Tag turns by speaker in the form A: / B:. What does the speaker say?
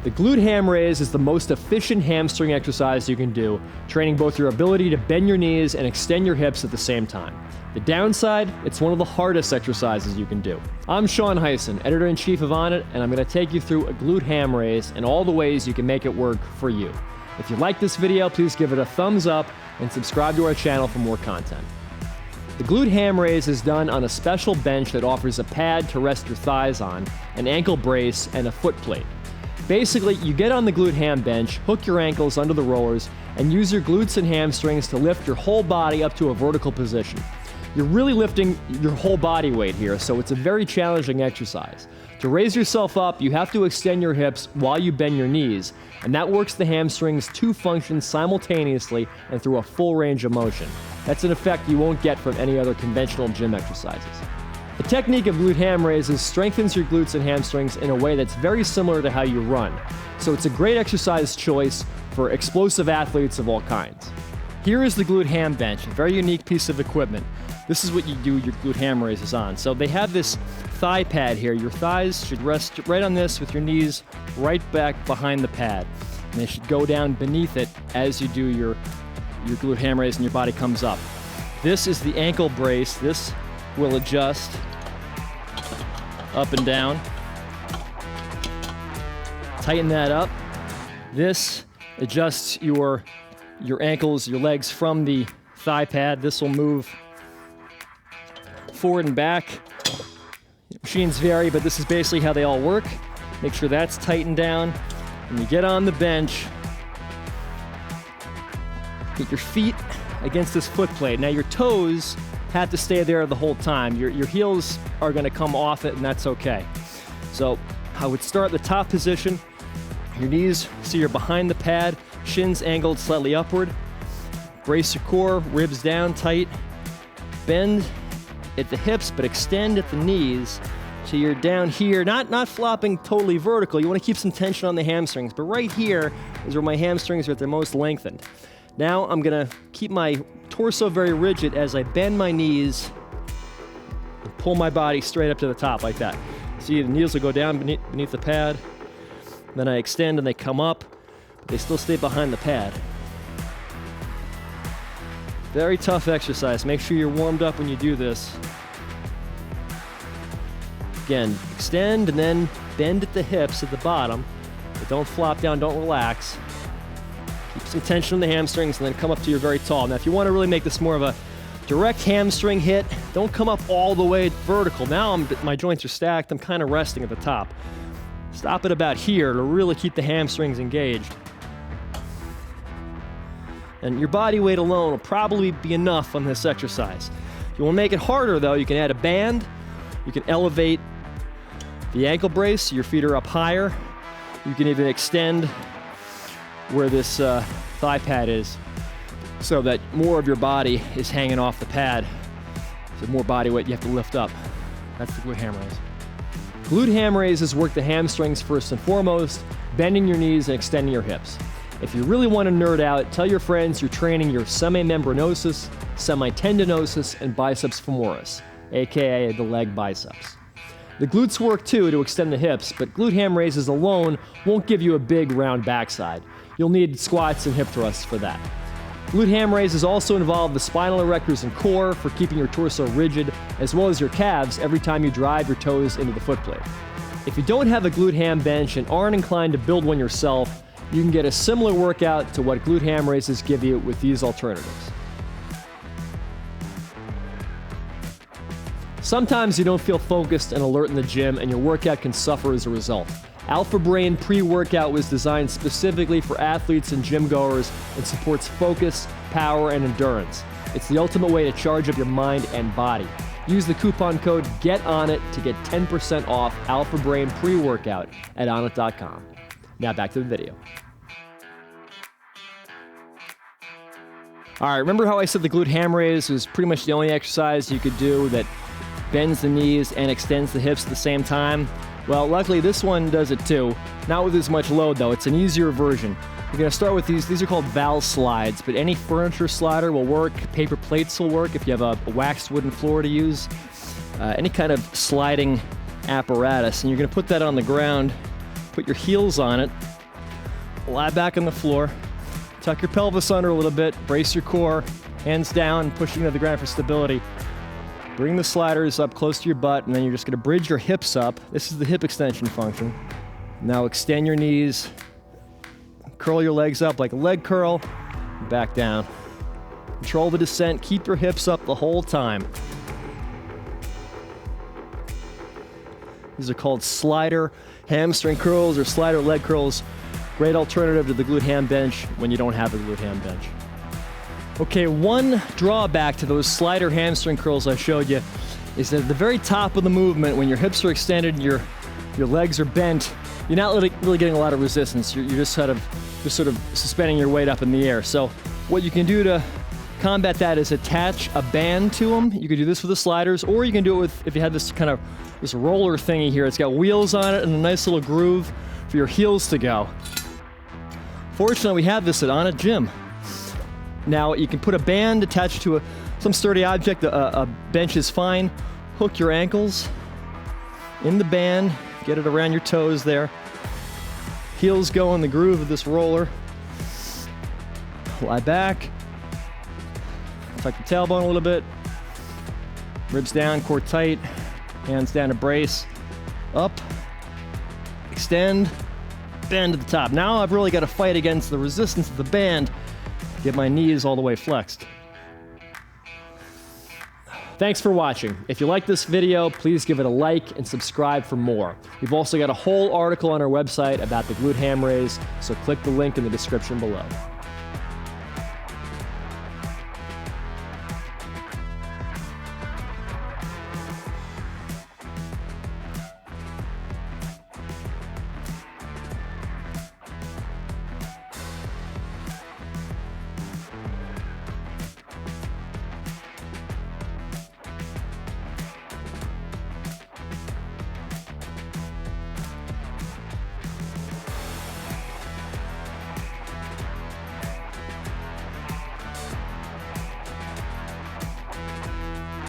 A: The glute-ham raise is the most efficient hamstring exercise you can do, training both your ability to bend your knees and extend your hips at the same time. The downside, it's one of the hardest exercises you can do. I'm Sean Heisen, Editor-in-Chief of Onnit, and I'm going to take you through a glute-ham raise and all the ways you can make it work for you. If you like this video, please give it a thumbs up and subscribe to our channel for more content. The glute-ham raise is done on a special bench that offers a pad to rest your thighs on, an ankle brace, and a foot plate. Basically, you get on the glute-ham bench, hook your ankles under the rollers, and use your glutes and hamstrings to lift your whole body up to a vertical position. You're really lifting your whole body weight here, so it's a very challenging exercise. To raise yourself up, you have to extend your hips while you bend your knees, and that works the hamstrings to function simultaneously and through a full range of motion. That's an effect you won't get from any other conventional gym exercises. The technique of glute-ham raises strengthens your glutes and hamstrings in a way that's very similar to how you run, so it's a great exercise choice for explosive athletes of all kinds. Here is the glute-ham bench, a very unique piece of equipment. This is what you do your glute-ham raises on. So they have this thigh pad here. Your thighs should rest right on this with your knees right back behind the pad. And they should go down beneath it as you do your glute-ham raise and your body comes up. This is the ankle brace. This will adjust up and down. Tighten that up. This adjusts your ankles, your legs from the thigh pad. This will move forward and back. Machines vary, but this is basically how they all work. Make sure that's tightened down. When you get on the bench, get your feet against this foot plate. Now your toes have to stay there the whole time. Your heels are going to come off it, and that's okay. So I would start the top position. Your knees, so you're behind the pad, shins angled slightly upward. Brace your core, ribs down tight. Bend at the hips, but extend at the knees. So you're down here, not flopping totally vertical. You want to keep some tension on the hamstrings, but right here is where my hamstrings are at their most lengthened. Now I'm gonna keep my torso very rigid as I bend my knees and pull my body straight up to the top like that. See, the knees will go down beneath the pad. Then I extend and they come up, but they still stay behind the pad. Very tough exercise. Make sure you're warmed up when you do this. Again, extend and then bend at the hips at the bottom, but don't flop down, don't relax. Keep some tension on the hamstrings and then come up to your very tall. Now, if you want to really make this more of a direct hamstring hit, don't come up all the way vertical. Now my joints are stacked, I'm kind of resting at the top. Stop it about here to really keep the hamstrings engaged. And your body weight alone will probably be enough on this exercise. If you want to make it harder though, you can add a band, you can elevate the ankle brace so your feet are up higher. You can even extend where this thigh pad is so that more of your body is hanging off the pad. So more body weight you have to lift up. That's the glute-ham raise. Glute-ham raises work the hamstrings first and foremost, bending your knees and extending your hips. If you really want to nerd out, tell your friends you're training your semimembranosus, semitendinosus, and biceps femoris, aka the leg biceps. The glutes work too to extend the hips, but glute-ham raises alone won't give you a big round backside. You'll need squats and hip thrusts for that. Glute-ham raises also involve the spinal erectors and core for keeping your torso rigid, as well as your calves every time you drive your toes into the foot plate. If you don't have a glute-ham bench and aren't inclined to build one yourself, you can get a similar workout to what glute-ham raises give you with these alternatives. Sometimes you don't feel focused and alert in the gym, and your workout can suffer as a result. Alpha Brain pre-workout was designed specifically for athletes and gym goers and supports focus, power, and endurance. It's the ultimate way to charge up your mind and body. Use the coupon code GETONIT to get 10% off Alpha Brain pre-workout at onnit.com. Now back to the video. All right, remember how I said the glute-ham raise was pretty much the only exercise you could do that bends the knees and extends the hips at the same time? Well, luckily this one does it too. Not with as much load though, it's an easier version. You're gonna start with these are called valve slides, but any furniture slider will work, paper plates will work if you have a waxed wooden floor to use, any kind of sliding apparatus. And you're gonna put that on the ground, put your heels on it, lie back on the floor. Tuck your pelvis under a little bit, brace your core, hands down, pushing to the ground for stability. Bring the sliders up close to your butt, and then you're just gonna bridge your hips up. This is the hip extension function. Now extend your knees, curl your legs up like a leg curl, back down. Control the descent, keep your hips up the whole time. These are called slider hamstring curls or slider leg curls. Great alternative to the glute-ham bench when you don't have a glute-ham bench. Okay, one drawback to those slider hamstring curls I showed you is that at the very top of the movement, when your hips are extended and your legs are bent, you're not really getting a lot of resistance. You're just sort of suspending your weight up in the air. So what you can do to combat that is attach a band to them. You can do this with the sliders, or you can do it with, if you have this kind of this roller thingy here. It's got wheels on it and a nice little groove for your heels to go. Fortunately, we have this at Onnit Gym. Now, you can put a band attached to some sturdy object. A bench is fine. Hook your ankles in the band. Get it around your toes there. Heels go in the groove of this roller. Lie back. Tuck your tailbone a little bit. Ribs down, core tight. Hands down to brace. Up. Extend. Bend to the top. Now I've really got to fight against the resistance of the band. Get my knees all the way flexed. Thanks for watching. If you like this video, please give it a like and subscribe for more. We've also got a whole article on our website about the glute ham raise, so click the link in the description below.